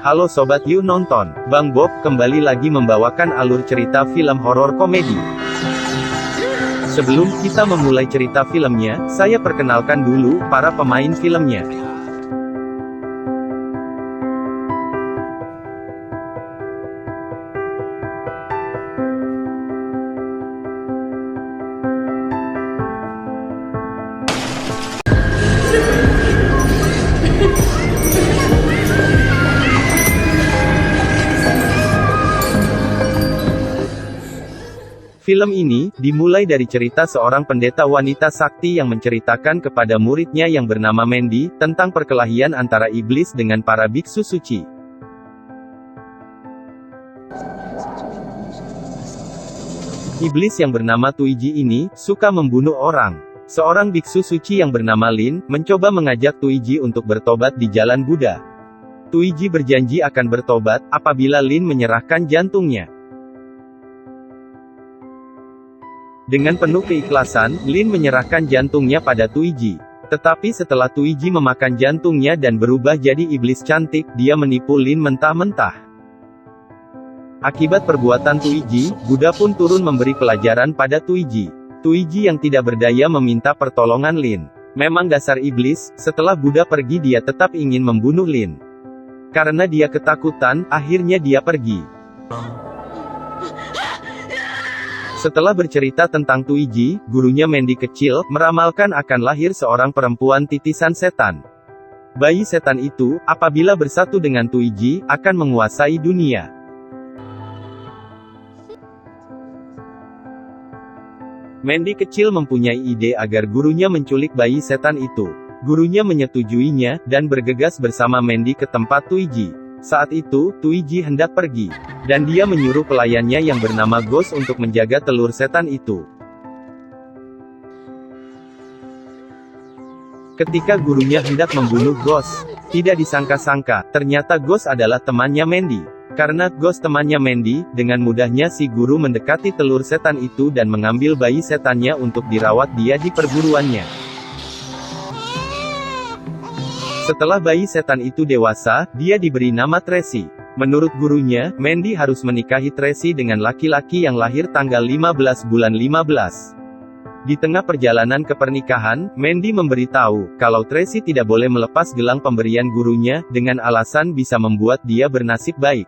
Halo Sobat Yuk Nonton, Bang Bob kembali lagi membawakan alur cerita film horor komedi. Sebelum kita memulai cerita filmnya, saya perkenalkan dulu para pemain filmnya. Film ini dimulai dari cerita seorang pendeta wanita sakti yang menceritakan kepada muridnya yang bernama Mandy tentang perkelahian antara iblis dengan para biksu suci. Iblis yang bernama Tuiji ini suka membunuh orang. Seorang biksu suci yang bernama Lin mencoba mengajak Tuiji untuk bertobat di jalan Buddha. Tuiji berjanji akan bertobat apabila Lin menyerahkan jantungnya. Dengan penuh keikhlasan, Lin menyerahkan jantungnya pada Tuiji. Tetapi setelah Tuiji memakan jantungnya dan berubah jadi iblis cantik, dia menipu Lin mentah-mentah. Akibat perbuatan Tuiji, Buddha pun turun memberi pelajaran pada Tuiji. Tuiji yang tidak berdaya meminta pertolongan Lin. Memang dasar iblis, setelah Buddha pergi dia tetap ingin membunuh Lin. Karena dia ketakutan, akhirnya dia pergi. Setelah bercerita tentang Tuiji, gurunya Mandy kecil, meramalkan akan lahir seorang perempuan titisan setan. Bayi setan itu, apabila bersatu dengan Tuiji, akan menguasai dunia. Mandy kecil mempunyai ide agar gurunya menculik bayi setan itu. Gurunya menyetujuinya, dan bergegas bersama Mandy ke tempat Tuiji. Saat itu, Tuiji hendak pergi. Dan dia menyuruh pelayannya yang bernama Ghost untuk menjaga telur setan itu. Ketika gurunya hendak membunuh Ghost, tidak disangka-sangka, ternyata Ghost adalah temannya Mandy. Karena Ghost temannya Mandy, dengan mudahnya si guru mendekati telur setan itu dan mengambil bayi setannya untuk dirawat dia di perburuannya. Setelah bayi setan itu dewasa, dia diberi nama Tracy. Menurut gurunya, Mandy harus menikahi Tracy dengan laki-laki yang lahir tanggal 15 bulan 15. Di tengah perjalanan ke pernikahan, Mandy memberitahu, kalau Tracy tidak boleh melepas gelang pemberian gurunya, dengan alasan bisa membuat dia bernasib baik.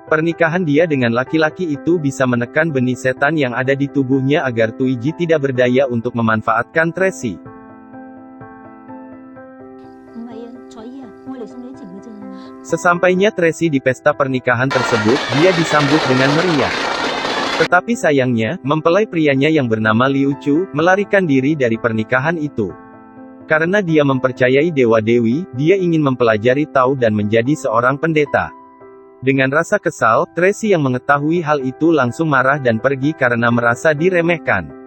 Pernikahan dia dengan laki-laki itu bisa menekan benih setan yang ada di tubuhnya agar Tuiji tidak berdaya untuk memanfaatkan Tracy. Sesampainya Tracy di pesta pernikahan tersebut, dia disambut dengan meriah. Tetapi sayangnya, mempelai prianya yang bernama Liu Chu, melarikan diri dari pernikahan itu. Karena dia mempercayai dewa-dewi, dia ingin mempelajari Tao dan menjadi seorang pendeta. Dengan rasa kesal, Tracy yang mengetahui hal itu langsung marah dan pergi karena merasa diremehkan.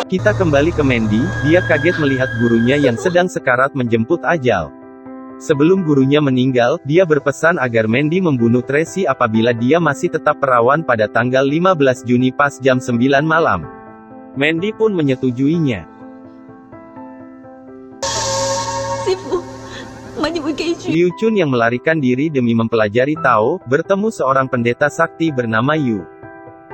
Kita kembali ke Mandy, dia kaget melihat gurunya yang sedang sekarat menjemput ajal. Sebelum gurunya meninggal, dia berpesan agar Mandy membunuh Tracy apabila dia masih tetap perawan pada tanggal 15 Juni pas jam 9 malam. Mandy pun menyetujuinya. Liu Chun yang melarikan diri demi mempelajari Tao, bertemu seorang pendeta sakti bernama Yu.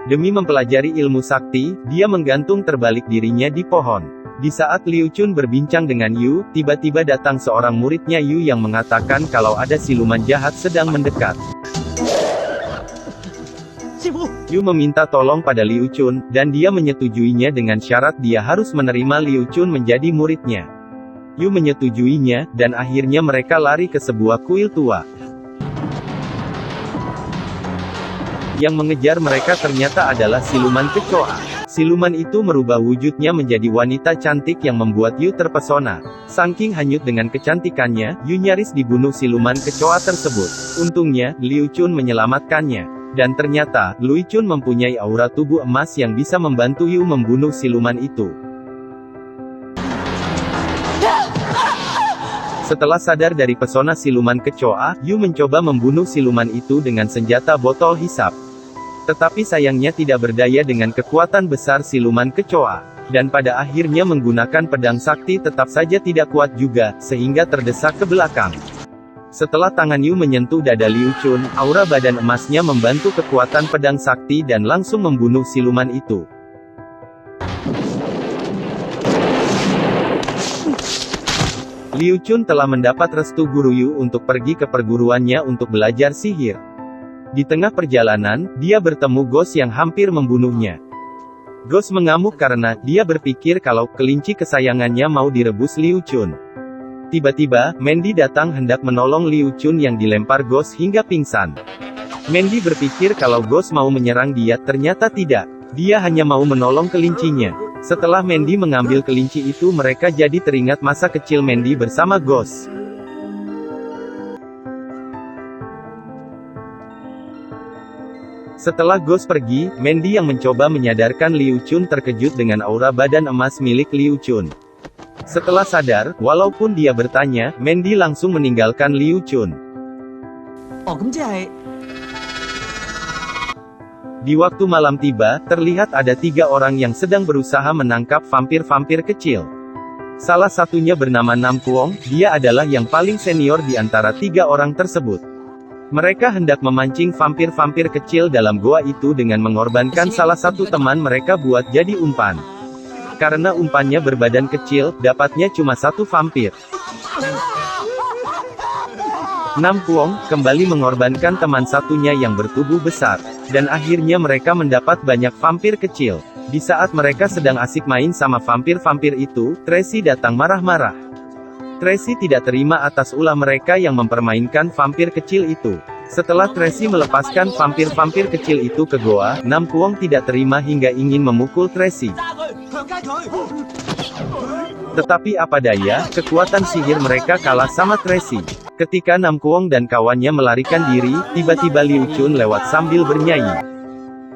Demi mempelajari ilmu sakti, dia menggantung terbalik dirinya di pohon. Di saat Liu Chun berbincang dengan Yu, tiba-tiba datang seorang muridnya Yu yang mengatakan kalau ada siluman jahat sedang mendekat. Yu meminta tolong pada Liu Chun, dan dia menyetujuinya dengan syarat dia harus menerima Liu Chun menjadi muridnya. Yu menyetujuinya, dan akhirnya mereka lari ke sebuah kuil tua. Yang mengejar mereka ternyata adalah siluman kecoa. Siluman itu merubah wujudnya menjadi wanita cantik yang membuat Yu terpesona. Saking hanyut dengan kecantikannya, Yu nyaris dibunuh siluman kecoa tersebut. Untungnya, Liu Chun menyelamatkannya. Dan ternyata, Liu Chun mempunyai aura tubuh emas yang bisa membantu Yu membunuh siluman itu. Setelah sadar dari pesona siluman kecoa, Yu mencoba membunuh siluman itu dengan senjata botol hisap. Tetapi sayangnya tidak berdaya dengan kekuatan besar siluman kecoa. Dan pada akhirnya menggunakan pedang sakti tetap saja tidak kuat juga, sehingga terdesak ke belakang. Setelah tangan Yu menyentuh dada Liu Chun, aura badan emasnya membantu kekuatan pedang sakti dan langsung membunuh siluman itu. Liu Chun telah mendapat restu Guru Yu untuk pergi ke perguruannya untuk belajar sihir. Di tengah perjalanan, dia bertemu Ghost yang hampir membunuhnya. Ghost mengamuk karena dia berpikir kalau kelinci kesayangannya mau direbus Liu Chun. Tiba-tiba, Mandy datang hendak menolong Liu Chun yang dilempar Ghost hingga pingsan. Mandy berpikir kalau Ghost mau menyerang dia, ternyata tidak. Dia hanya mau menolong kelincinya. Setelah Mandy mengambil kelinci itu, mereka jadi teringat masa kecil Mandy bersama Ghost. Setelah Ghost pergi, Mandy yang mencoba menyadarkan Liu Chun terkejut dengan aura badan emas milik Liu Chun. Setelah sadar, walaupun dia bertanya, Mandy langsung meninggalkan Liu Chun. Di waktu malam tiba, terlihat ada 3 orang yang sedang berusaha menangkap vampir-vampir kecil. Salah satunya bernama Nam Kuong, dia adalah yang paling senior di antara 3 orang tersebut. Mereka hendak memancing vampir-vampir kecil dalam goa itu dengan mengorbankan salah satu teman mereka buat jadi umpan. Karena umpannya berbadan kecil, dapatnya cuma 1 vampir. Nam Kuong kembali mengorbankan teman satunya yang bertubuh besar. Dan akhirnya mereka mendapat banyak vampir kecil. Di saat mereka sedang asik main sama vampir-vampir itu, Tracy datang marah-marah. Tracy tidak terima atas ulah mereka yang mempermainkan vampir kecil itu. Setelah Tracy melepaskan vampir-vampir kecil itu ke goa, Nam Kuong tidak terima hingga ingin memukul Tracy. Tetapi apa daya, kekuatan sihir mereka kalah sama Tracy. Ketika Nam Kuong dan kawannya melarikan diri, tiba-tiba Liu Chun lewat sambil bernyanyi.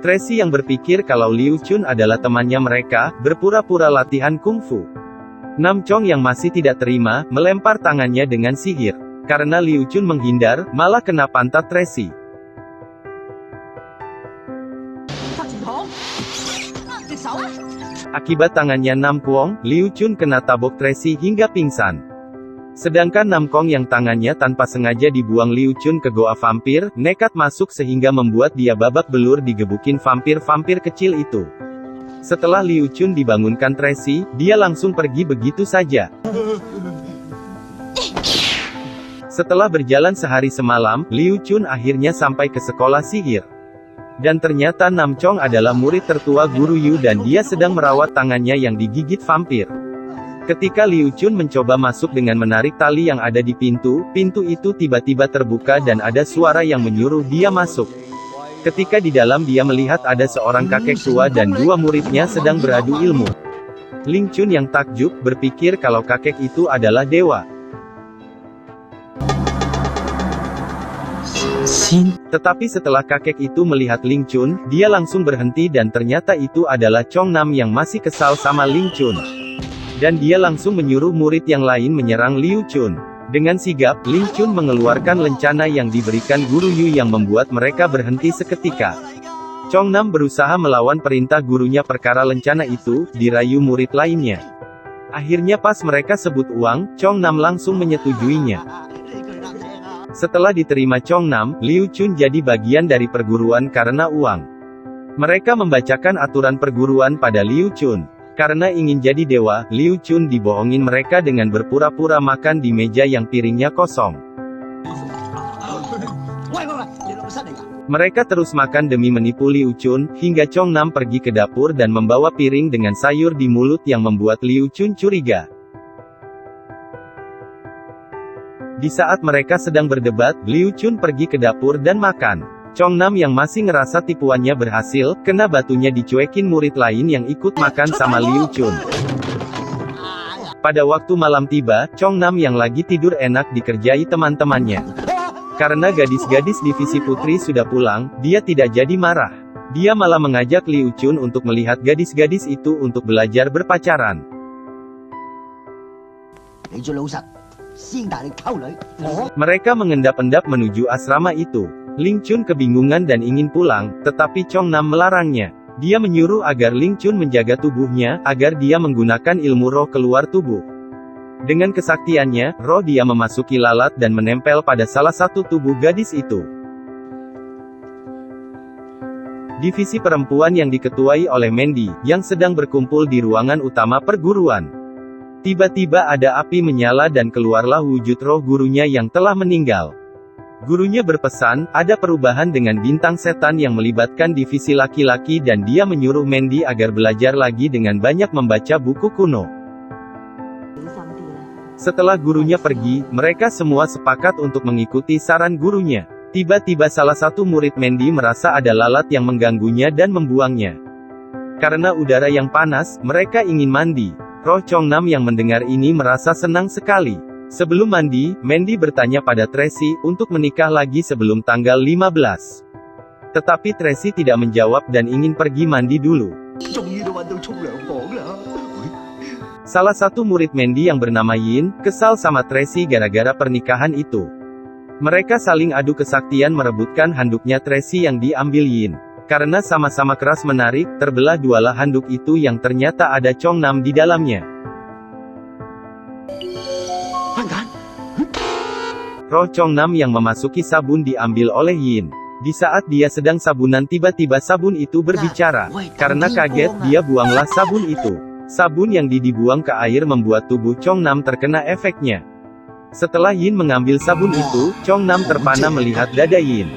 Tracy yang berpikir kalau Liu Chun adalah temannya mereka, berpura-pura latihan kungfu. Nam Chong yang masih tidak terima, melempar tangannya dengan sihir. Karena Liu Chun menghindar, malah kena pantat Tracy. Akibat tangannya Nam Kuong, Liu Chun kena tabok Tracy hingga pingsan. Sedangkan Nam Kong yang tangannya tanpa sengaja dibuang Liu Chun ke goa vampir, nekat masuk sehingga membuat dia babak belur digebukin vampir-vampir kecil itu. Setelah Liu Chun dibangunkan Tracy, dia langsung pergi begitu saja. Setelah berjalan sehari semalam, Liu Chun akhirnya sampai ke sekolah sihir. Dan ternyata Nam Chong adalah murid tertua Guru Yu dan dia sedang merawat tangannya yang digigit vampir. Ketika Liu Chun mencoba masuk dengan menarik tali yang ada di pintu itu tiba-tiba terbuka dan ada suara yang menyuruh dia masuk. Ketika di dalam dia melihat ada seorang kakek tua dan 2 muridnya sedang beradu ilmu. Ling Chun yang takjub, berpikir kalau kakek itu adalah dewa. Tetapi setelah kakek itu melihat Ling Chun, dia langsung berhenti dan ternyata itu adalah Chong Nam yang masih kesal sama Ling Chun. Dan dia langsung menyuruh murid yang lain menyerang Liu Chun. Dengan sigap, Ling Chun mengeluarkan lencana yang diberikan Guru Yu yang membuat mereka berhenti seketika. Chong Nam berusaha melawan perintah gurunya perkara lencana itu, dirayu murid lainnya. Akhirnya pas mereka sebut uang, Chong Nam langsung menyetujuinya. Setelah diterima Chong Nam, Liu Chun jadi bagian dari perguruan karena uang. Mereka membacakan aturan perguruan pada Liu Chun. Karena ingin jadi dewa, Liu Chun dibohongin mereka dengan berpura-pura makan di meja yang piringnya kosong. Mereka terus makan demi menipu Liu Chun, hingga Chong Nam pergi ke dapur dan membawa piring dengan sayur di mulut yang membuat Liu Chun curiga. Di saat mereka sedang berdebat, Liu Chun pergi ke dapur dan makan. Chong Nam yang masih ngerasa tipuannya berhasil, kena batunya dicuekin murid lain yang ikut makan sama Liu Chun. Pada waktu malam tiba, Chong Nam yang lagi tidur enak dikerjai teman-temannya. Karena gadis-gadis divisi putri sudah pulang, dia tidak jadi marah. Dia malah mengajak Liu Chun untuk melihat gadis-gadis itu untuk belajar berpacaran. Mereka mengendap-endap menuju asrama itu. Ling Chun kebingungan dan ingin pulang, tetapi Chong Nam melarangnya. Dia menyuruh agar Ling Chun menjaga tubuhnya, agar dia menggunakan ilmu roh keluar tubuh. Dengan kesaktiannya, roh dia memasuki lalat dan menempel pada salah satu tubuh gadis itu. Divisi perempuan yang diketuai oleh Mandy, yang sedang berkumpul di ruangan utama perguruan. Tiba-tiba ada api menyala dan keluarlah wujud roh gurunya yang telah meninggal. Gurunya berpesan, ada perubahan dengan bintang setan yang melibatkan divisi laki-laki dan dia menyuruh Mandy agar belajar lagi dengan banyak membaca buku kuno. Setelah gurunya pergi, mereka semua sepakat untuk mengikuti saran gurunya. Tiba-tiba salah satu murid Mandy merasa ada lalat yang mengganggunya dan membuangnya. Karena udara yang panas, mereka ingin mandi. Roh Chong Nam yang mendengar ini merasa senang sekali. Sebelum mandi, Mandy bertanya pada Tracy untuk menikah lagi sebelum tanggal 15. Tetapi Tracy tidak menjawab dan ingin pergi mandi dulu. Salah satu murid Mandy yang bernama Yin, kesal sama Tracy gara-gara pernikahan itu. Mereka saling adu kesaktian merebutkan handuknya Tracy yang diambil Yin. Karena sama-sama keras menarik, terbelah dualah handuk itu yang ternyata ada Chong Nam di dalamnya. Roh Chong Nam yang memasuki sabun diambil oleh Yin. Di saat dia sedang sabunan tiba-tiba sabun itu berbicara. Karena kaget, dia buanglah sabun itu. Sabun yang dibuang ke air membuat tubuh Chong Nam terkena efeknya. Setelah Yin mengambil sabun itu, Chong Nam terpana melihat dada Yin.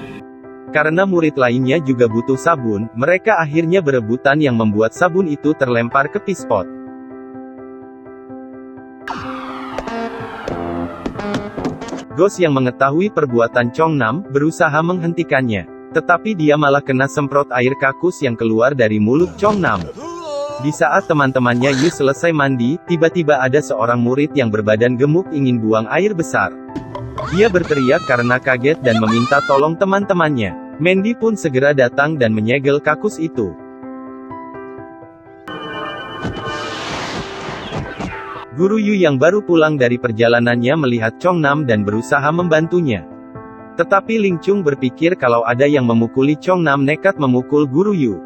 Karena murid lainnya juga butuh sabun, mereka akhirnya berebutan yang membuat sabun itu terlempar ke pispot. Ghost yang mengetahui perbuatan Chong Nam, berusaha menghentikannya. Tetapi dia malah kena semprot air kakus yang keluar dari mulut Chong Nam. Di saat teman-temannya Yu selesai mandi, tiba-tiba ada seorang murid yang berbadan gemuk ingin buang air besar. Dia berteriak karena kaget dan meminta tolong teman-temannya. Mandy pun segera datang dan menyegel kakus itu. Guru Yu yang baru pulang dari perjalanannya melihat Chong Nam dan berusaha membantunya. Tetapi Ling Chung berpikir kalau ada yang memukuli Chong Nam nekat memukul Guru Yu.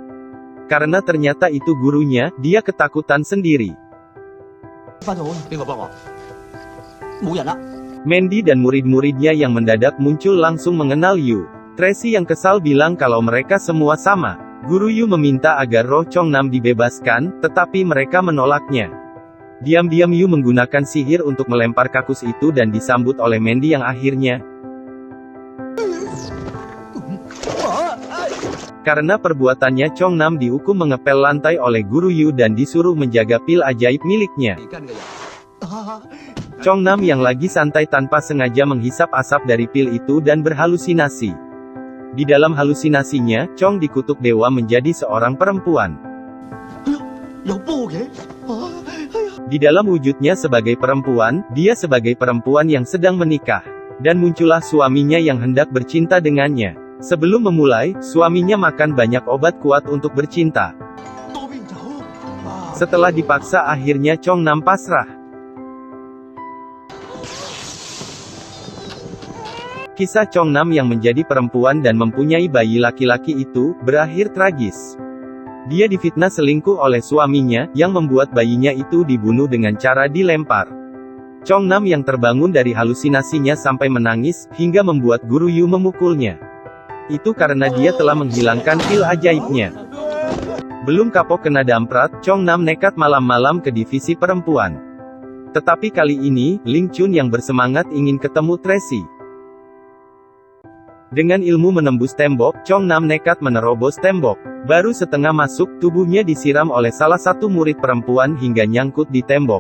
Karena ternyata itu gurunya, dia ketakutan sendiri. Mandy dan murid-muridnya yang mendadak muncul langsung mengenal Yu. Tracy yang kesal bilang kalau mereka semua sama. Guru Yu meminta agar roh Chong Nam dibebaskan, tetapi mereka menolaknya. Diam-diam Yu menggunakan sihir untuk melempar kakus itu dan disambut oleh Mandy yang akhirnya. Karena perbuatannya Chong Nam dihukum mengepel lantai oleh Guru Yu dan disuruh menjaga pil ajaib miliknya. Chong Nam yang lagi santai tanpa sengaja menghisap asap dari pil itu dan berhalusinasi. Di dalam halusinasinya, Chong dikutuk dewa menjadi seorang perempuan. Di dalam wujudnya sebagai perempuan, dia sebagai perempuan yang sedang menikah. Dan muncullah suaminya yang hendak bercinta dengannya. Sebelum memulai, suaminya makan banyak obat kuat untuk bercinta. Setelah dipaksa akhirnya Chong Nam pasrah. Kisah Chong Nam yang menjadi perempuan dan mempunyai bayi laki-laki itu, berakhir tragis. Dia difitnah selingkuh oleh suaminya, yang membuat bayinya itu dibunuh dengan cara dilempar. Chong Nam yang terbangun dari halusinasinya sampai menangis, hingga membuat Guru Yu memukulnya. Itu karena dia telah menghilangkan pil ajaibnya. Belum kapok kena damprat, Chong Nam nekat malam-malam ke divisi perempuan. Tetapi kali ini, Ling Chun yang bersemangat ingin ketemu Tracy. Dengan ilmu menembus tembok, Chong Nam nekat menerobos tembok. Baru setengah masuk, tubuhnya disiram oleh salah satu murid perempuan hingga nyangkut di tembok.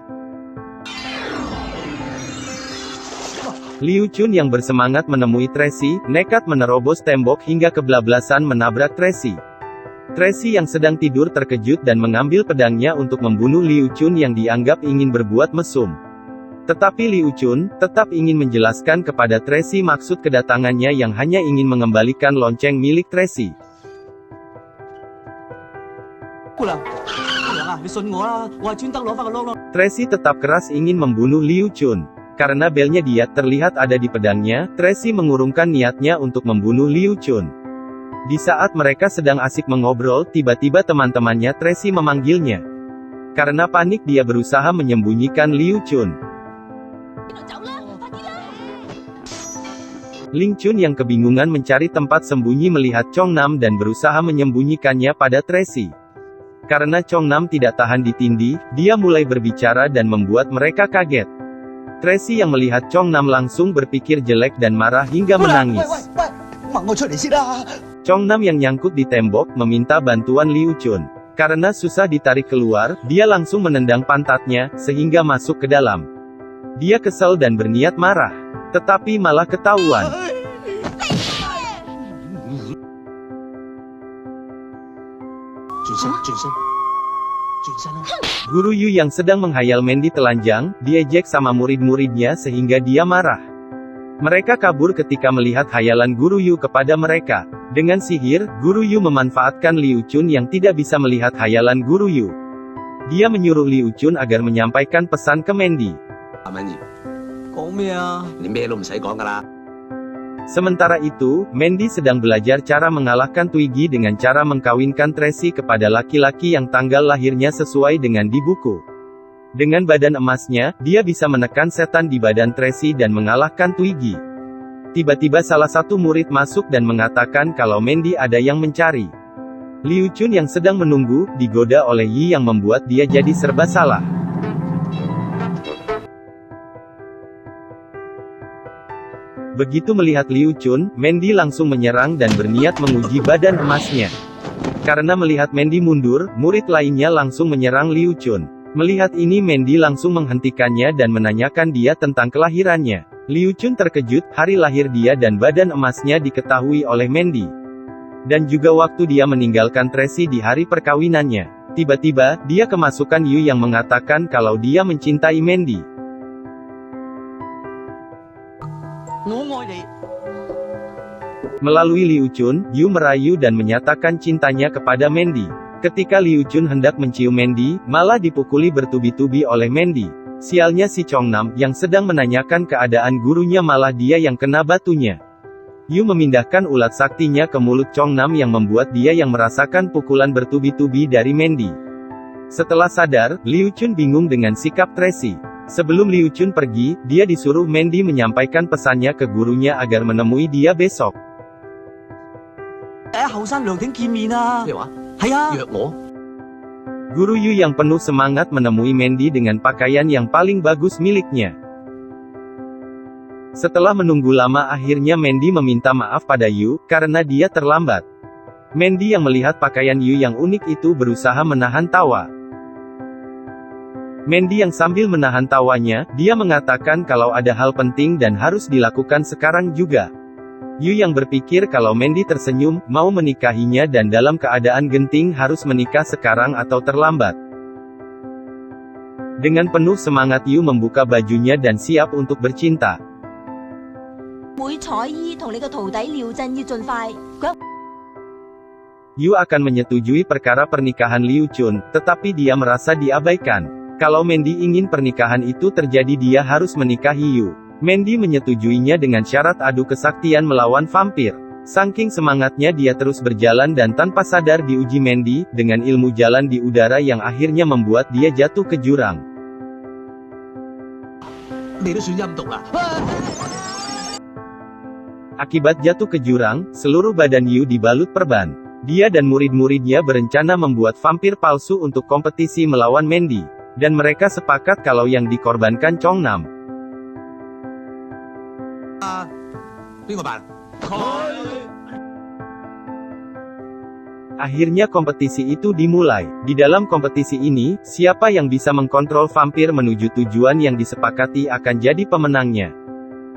Liu Chun yang bersemangat menemui Tracy, nekat menerobos tembok hingga kebablasan menabrak Tracy. Tracy yang sedang tidur terkejut dan mengambil pedangnya untuk membunuh Liu Chun yang dianggap ingin berbuat mesum. Tetapi Liu Chun tetap ingin menjelaskan kepada Tracy maksud kedatangannya yang hanya ingin mengembalikan lonceng milik Tracy. Tracy tetap keras ingin membunuh Liu Chun. Karena belnya dia terlihat ada di pedangnya, Tracy mengurungkan niatnya untuk membunuh Liu Chun. Di saat mereka sedang asik mengobrol, tiba-tiba teman-temannya Tracy memanggilnya. Karena panik dia berusaha menyembunyikan Liu Chun. Ling Chun yang kebingungan mencari tempat sembunyi melihat Chong Nam dan berusaha menyembunyikannya pada Tracy. Karena Chong Nam tidak tahan ditindih, dia mulai berbicara dan membuat mereka kaget. Tracy yang melihat Chong Nam langsung berpikir jelek dan marah hingga menangis. Chong Nam yang nyangkut di tembok meminta bantuan Liu Chun. Karena susah ditarik keluar, dia langsung menendang pantatnya, sehingga masuk ke dalam. Dia kesal dan berniat marah. Tetapi malah ketahuan. Guru Yu yang sedang menghayal Mandy telanjang, diejek sama murid-muridnya sehingga dia marah. Mereka kabur ketika melihat hayalan Guru Yu kepada mereka. Dengan sihir, Guru Yu memanfaatkan Liu Chun yang tidak bisa melihat hayalan Guru Yu. Dia menyuruh Liu Chun agar menyampaikan pesan ke Mandy. Sementara itu, Mandy sedang belajar cara mengalahkan Twiggy dengan cara mengkawinkan Tracy kepada laki-laki yang tanggal lahirnya sesuai dengan di buku. Dengan badan emasnya, dia bisa menekan setan di badan Tracy dan mengalahkan Twiggy. Tiba-tiba salah satu murid masuk dan mengatakan kalau Mandy ada yang mencari. Liu Chun yang sedang menunggu, digoda oleh Yi yang membuat dia jadi serba salah. Begitu melihat Liu Chun, Mandy langsung menyerang dan berniat menguji badan emasnya. Karena melihat Mandy mundur, murid lainnya langsung menyerang Liu Chun. Melihat ini Mandy langsung menghentikannya dan menanyakan dia tentang kelahirannya. Liu Chun terkejut, hari lahir dia dan badan emasnya diketahui oleh Mandy. Dan juga waktu dia meninggalkan Tracy di hari perkawinannya. Tiba-tiba, dia kemasukan Yu yang mengatakan kalau dia mencintai Mandy. Melalui Liu Chun, Yu merayu dan menyatakan cintanya kepada Mandy. Ketika Liu Chun hendak mencium Mandy, malah dipukuli bertubi-tubi oleh Mandy. Sialnya si Chong Nam, yang sedang menanyakan keadaan gurunya malah dia yang kena batunya. Yu memindahkan ulat saktinya ke mulut Chong Nam yang membuat dia yang merasakan pukulan bertubi-tubi dari Mandy. Setelah sadar, Liu Chun bingung dengan sikap Tracy. Sebelum Liu Chun pergi, dia disuruh Mandy menyampaikan pesannya ke gurunya agar menemui dia besok. Guru Yu yang penuh semangat menemui Mandy dengan pakaian yang paling bagus miliknya. Setelah menunggu lama akhirnya Mandy meminta maaf pada Yu, karena dia terlambat. Mandy yang melihat pakaian Yu yang unik itu berusaha menahan tawa. Mandy yang sambil menahan tawanya, dia mengatakan kalau ada hal penting dan harus dilakukan sekarang juga. Yu yang berpikir kalau Mandy tersenyum, mau menikahinya dan dalam keadaan genting harus menikah sekarang atau terlambat. Dengan penuh semangat Yu membuka bajunya dan siap untuk bercinta. Yu akan menyetujui perkara pernikahan Liu Chun, tetapi dia merasa diabaikan. Kalau Mandy ingin pernikahan itu terjadi dia harus menikahi Yu. Mandy menyetujuinya dengan syarat adu kesaktian melawan vampir. Saking semangatnya dia terus berjalan dan tanpa sadar diuji Mandy, dengan ilmu jalan di udara yang akhirnya membuat dia jatuh ke jurang. Akibat jatuh ke jurang, seluruh badan Yu dibalut perban. Dia dan murid-muridnya berencana membuat vampir palsu untuk kompetisi melawan Mandy. Dan mereka sepakat kalau yang dikorbankan Chong Nam. Akhirnya kompetisi itu dimulai. Di dalam kompetisi ini, siapa yang bisa mengkontrol vampir menuju tujuan yang disepakati akan jadi pemenangnya.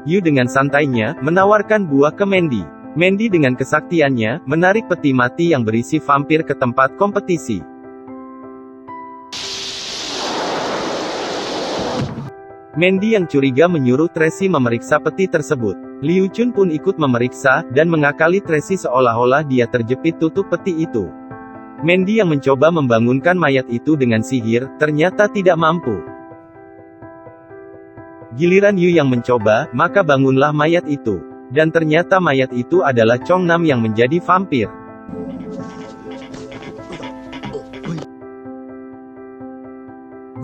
Yu dengan santainya, menawarkan buah ke Mandy. Mandy dengan kesaktiannya, menarik peti mati yang berisi vampir ke tempat kompetisi. Mandy yang curiga menyuruh Tracy memeriksa peti tersebut. Liu Chun pun ikut memeriksa, dan mengakali Tracy seolah-olah dia terjepit tutup peti itu. Mandy yang mencoba membangunkan mayat itu dengan sihir, ternyata tidak mampu. Giliran Yu yang mencoba, maka bangunlah mayat itu. Dan ternyata mayat itu adalah Chongnam yang menjadi vampir.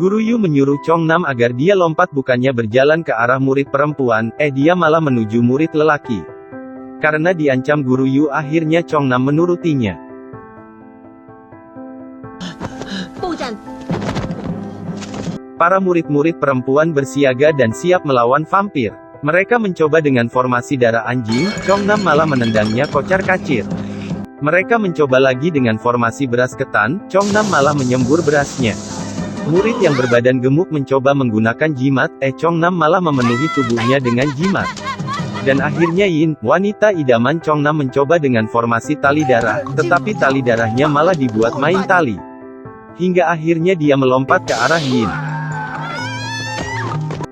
Guru Yu menyuruh Chongnam agar dia lompat, bukannya berjalan ke arah murid perempuan, dia malah menuju murid lelaki. Karena diancam Guru Yu, akhirnya Chongnam menurutinya. Para murid-murid perempuan bersiaga dan siap melawan vampir. Mereka mencoba dengan formasi darah anjing, Chongnam malah menendangnya kocar-kacir. Mereka mencoba lagi dengan formasi beras ketan, Chongnam malah menyembur berasnya. Murid yang berbadan gemuk mencoba menggunakan jimat, Chongnam malah memenuhi tubuhnya dengan jimat. Dan akhirnya Yin, wanita idaman Chongnam, mencoba dengan formasi tali darah, tetapi tali darahnya malah dibuat main tali. Hingga akhirnya dia melompat ke arah Yin.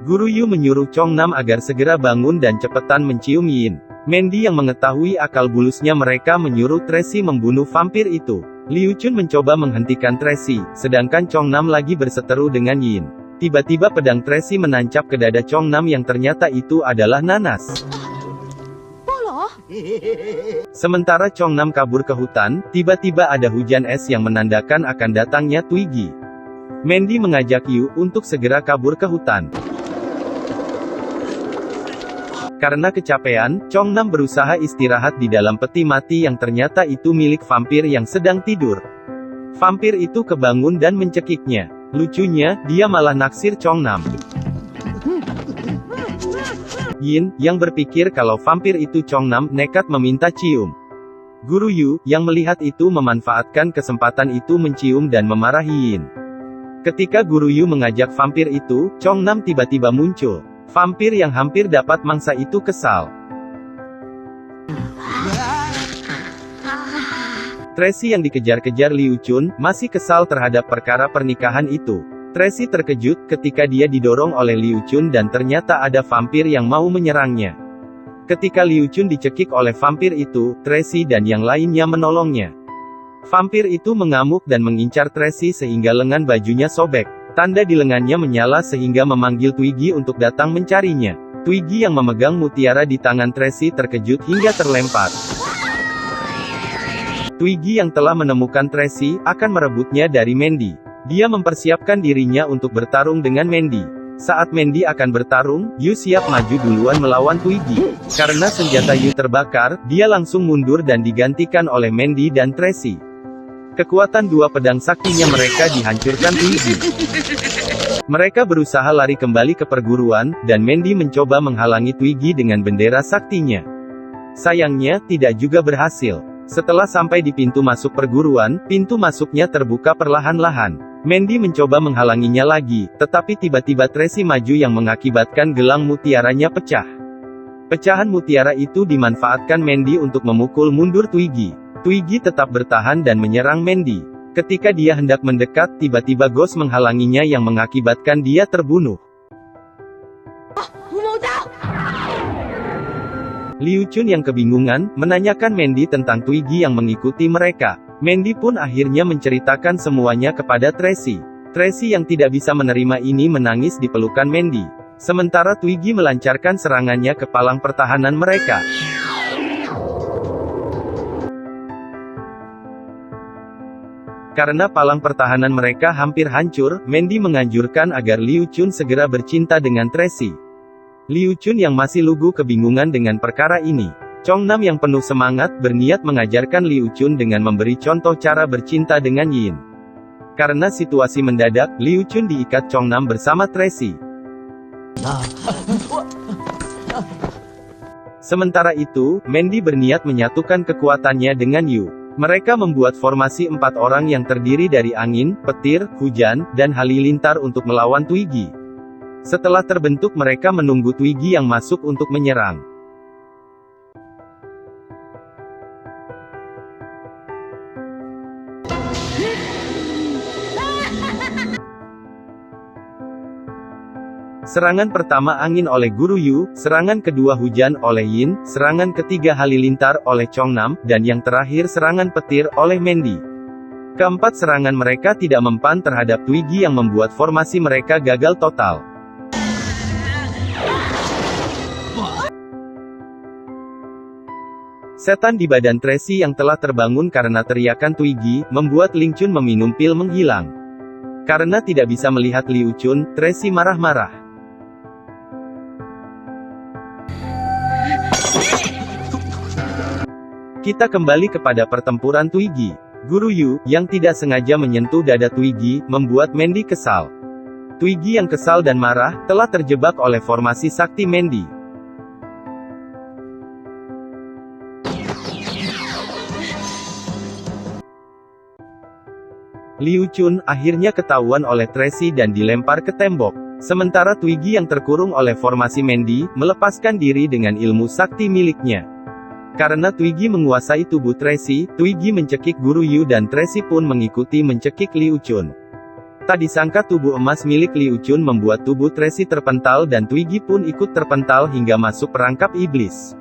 Guru Yu menyuruh Chongnam agar segera bangun dan cepetan mencium Yin. Mandy yang mengetahui akal bulusnya mereka menyuruh Tracy membunuh vampir itu. Liu Chun mencoba menghentikan Tracy, sedangkan Chongnam lagi berseteru dengan Yin. Tiba-tiba pedang Tracy menancap ke dada Chongnam yang ternyata itu adalah nanas. Sementara Chongnam kabur ke hutan, tiba-tiba ada hujan es yang menandakan akan datangnya Twiggy. Mandy mengajak Yu untuk segera kabur ke hutan. Karena kecapean, Chongnam berusaha istirahat di dalam peti mati yang ternyata itu milik vampir yang sedang tidur. Vampir itu kebangun dan mencekiknya. Lucunya, dia malah naksir Chongnam. Yin, yang berpikir kalau vampir itu Chongnam, nekat meminta cium. Guru Yu, yang melihat itu memanfaatkan kesempatan itu mencium dan memarahi Yin. Ketika Guru Yu mengajak vampir itu, Chongnam tiba-tiba muncul. Vampir yang hampir dapat mangsa itu kesal. Tracy yang dikejar-kejar Liu Chun, masih kesal terhadap perkara pernikahan itu. Tracy terkejut ketika dia didorong oleh Liu Chun dan ternyata ada vampir yang mau menyerangnya. Ketika Liu Chun dicekik oleh vampir itu, Tracy dan yang lainnya menolongnya. Vampir itu mengamuk dan mengincar Tracy sehingga lengan bajunya sobek. Tanda di lengannya menyala sehingga memanggil Twiggy untuk datang mencarinya. Twiggy yang memegang mutiara di tangan Tracy terkejut hingga terlempar. Twiggy yang telah menemukan Tracy, akan merebutnya dari Mandy. Dia mempersiapkan dirinya untuk bertarung dengan Mandy. Saat Mandy akan bertarung, Yu siap maju duluan melawan Twiggy. Karena senjata Yu terbakar, dia langsung mundur dan digantikan oleh Mandy dan Tracy. Kekuatan dua pedang saktinya mereka dihancurkan Twiggy. Mereka berusaha lari kembali ke perguruan, dan Mandy mencoba menghalangi Twiggy dengan bendera saktinya. Sayangnya, tidak juga berhasil. Setelah sampai di pintu masuk perguruan, pintu masuknya terbuka perlahan-lahan. Mandy mencoba menghalanginya lagi, tetapi tiba-tiba Tracy maju yang mengakibatkan gelang mutiaranya pecah. Pecahan mutiara itu dimanfaatkan Mandy untuk memukul mundur Twiggy. Twiggy tetap bertahan dan menyerang Mandy. Ketika dia hendak mendekat, tiba-tiba Ghost menghalanginya yang mengakibatkan dia terbunuh. Liu Chun yang kebingungan, menanyakan Mandy tentang Twiggy yang mengikuti mereka. Mandy pun akhirnya menceritakan semuanya kepada Tracy. Tracy yang tidak bisa menerima ini menangis di pelukan Mandy. Sementara Twiggy melancarkan serangannya ke palang pertahanan mereka. Karena palang pertahanan mereka hampir hancur, Mandy menganjurkan agar Liu Chun segera bercinta dengan Tracy. Liu Chun yang masih lugu kebingungan dengan perkara ini. Chongnam yang penuh semangat berniat mengajarkan Liu Chun dengan memberi contoh cara bercinta dengan Yin. Karena situasi mendadak, Liu Chun diikat Chongnam bersama Tracy. Sementara itu, Mandy berniat menyatukan kekuatannya dengan Yu. Mereka membuat formasi 4 orang yang terdiri dari angin, petir, hujan, dan halilintar untuk melawan Twiggy. Setelah terbentuk mereka menunggu Twiggy yang masuk untuk menyerang. Serangan pertama angin oleh Guru Yu, serangan kedua hujan oleh Yin, serangan ketiga halilintar oleh Chongnam, dan yang terakhir serangan petir oleh Mandy. Keempat serangan mereka tidak mempan terhadap Twiggy yang membuat formasi mereka gagal total. Setan di badan Tracy yang telah terbangun karena teriakan Twiggy, membuat Ling Chun meminum pil menghilang. Karena tidak bisa melihat Liu Chun, Tracy marah-marah. Kita kembali kepada pertempuran Twiggy. Guru Yu, yang tidak sengaja menyentuh dada Twiggy, membuat Mandy kesal. Twiggy yang kesal dan marah, telah terjebak oleh formasi sakti Mandy. Liu Chun akhirnya ketahuan oleh Tracy dan dilempar ke tembok. Sementara Twiggy yang terkurung oleh formasi Mandy, melepaskan diri dengan ilmu sakti miliknya. Karena Twiggy menguasai tubuh Tracy, Twiggy mencekik Guru Yu dan Tracy pun mengikuti mencekik Liu Chun. Tak disangka tubuh emas milik Liu Chun membuat tubuh Tracy terpental dan Twiggy pun ikut terpental hingga masuk perangkap iblis.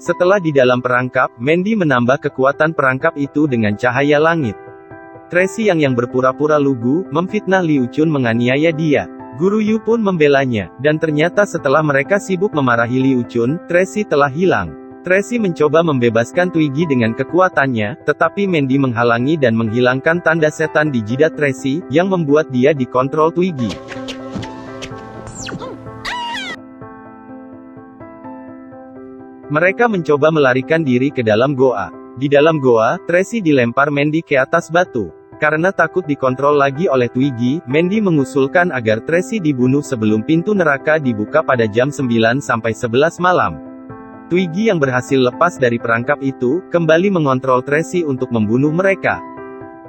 Setelah di dalam perangkap, Mandy menambah kekuatan perangkap itu dengan cahaya langit. Tracy yang berpura-pura lugu, memfitnah Liu Chun menganiaya dia. Guru Yu pun membelanya, dan ternyata setelah mereka sibuk memarahi Liu Chun, Tracy telah hilang. Tracy mencoba membebaskan Twiggy dengan kekuatannya, tetapi Mandy menghalangi dan menghilangkan tanda setan di jidat Tracy, yang membuat dia dikontrol Twiggy. Mereka mencoba melarikan diri ke dalam goa. Di dalam goa, Tracy dilempar Mandy ke atas batu. Karena takut dikontrol lagi oleh Twiggy, Mandy mengusulkan agar Tracy dibunuh sebelum pintu neraka dibuka pada jam 9 sampai 11 malam. Twiggy yang berhasil lepas dari perangkap itu, kembali mengontrol Tracy untuk membunuh mereka.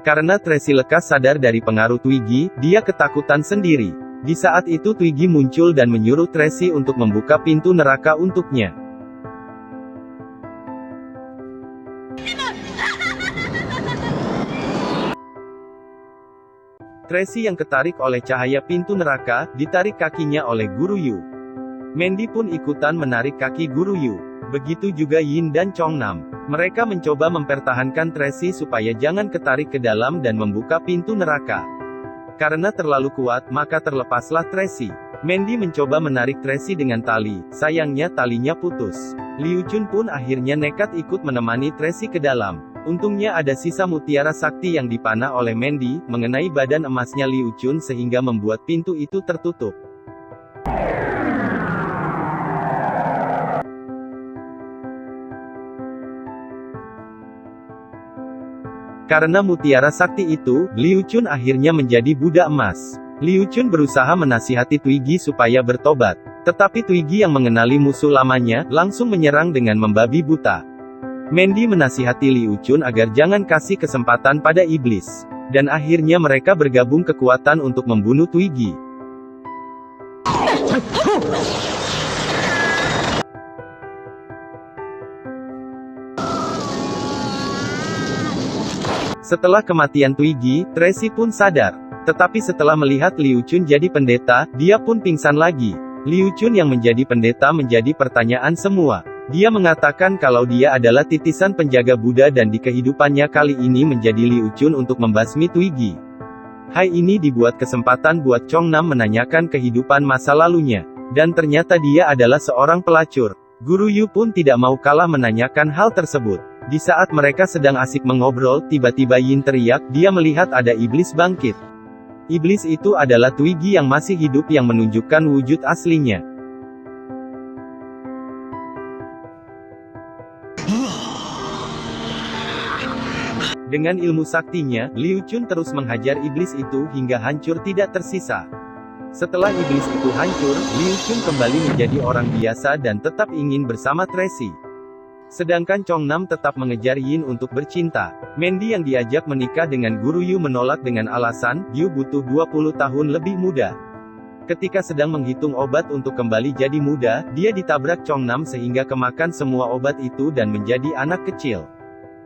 Karena Tracy lekas sadar dari pengaruh Twiggy, dia ketakutan sendiri. Di saat itu Twiggy muncul dan menyuruh Tracy untuk membuka pintu neraka untuknya. Tracy yang ketarik oleh cahaya pintu neraka, ditarik kakinya oleh Guru Yu. Mandy pun ikutan menarik kaki Guru Yu. Begitu juga Yin dan Chong Nam. Mereka mencoba mempertahankan Tracy supaya jangan ketarik ke dalam dan membuka pintu neraka. Karena terlalu kuat, maka terlepaslah Tracy. Mandy mencoba menarik Tracy dengan tali, sayangnya talinya putus. Liu Chun pun akhirnya nekat ikut menemani Tracy ke dalam. Untungnya ada sisa mutiara sakti yang dipanah oleh Mandy, mengenai badan emasnya Liu Chun sehingga membuat pintu itu tertutup. Karena mutiara sakti itu, Liu Chun akhirnya menjadi Buddha emas. Liu Chun berusaha menasihati Twiggy supaya bertobat. Tetapi Twiggy yang mengenali musuh lamanya, langsung menyerang dengan membabi buta. Mandy menasihati Liu Chun agar jangan kasih kesempatan pada iblis. Dan akhirnya mereka bergabung kekuatan untuk membunuh Twiggy. Setelah kematian Twiggy, Tracy pun sadar. Tetapi setelah melihat Liu Chun jadi pendeta, dia pun pingsan lagi. Liu Chun yang menjadi pendeta menjadi pertanyaan semua. Dia mengatakan kalau dia adalah titisan penjaga Buddha dan di kehidupannya kali ini menjadi Liu Chun untuk membasmi Twiggy. Hai ini dibuat kesempatan buat Chong Nam menanyakan kehidupan masa lalunya. Dan ternyata dia adalah seorang pelacur. Guru Yu pun tidak mau kalah menanyakan hal tersebut. Di saat mereka sedang asik mengobrol, tiba-tiba Yin teriak, dia melihat ada iblis bangkit. Iblis itu adalah Twiggy yang masih hidup yang menunjukkan wujud aslinya. Dengan ilmu saktinya, Liu Chun terus menghajar iblis itu hingga hancur tidak tersisa. Setelah iblis itu hancur, Liu Chun kembali menjadi orang biasa dan tetap ingin bersama Tracy. Sedangkan Chong Nam tetap mengejar Yin untuk bercinta. Mandy yang diajak menikah dengan Guru Yu menolak dengan alasan, Yu butuh 20 tahun lebih muda. Ketika sedang menghitung obat untuk kembali jadi muda, dia ditabrak Chong Nam sehingga kemakan semua obat itu dan menjadi anak kecil.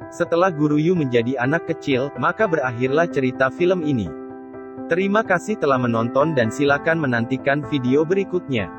Setelah Guru Yu menjadi anak kecil, maka berakhirlah cerita film ini. Terima kasih telah menonton dan silakan menantikan video berikutnya.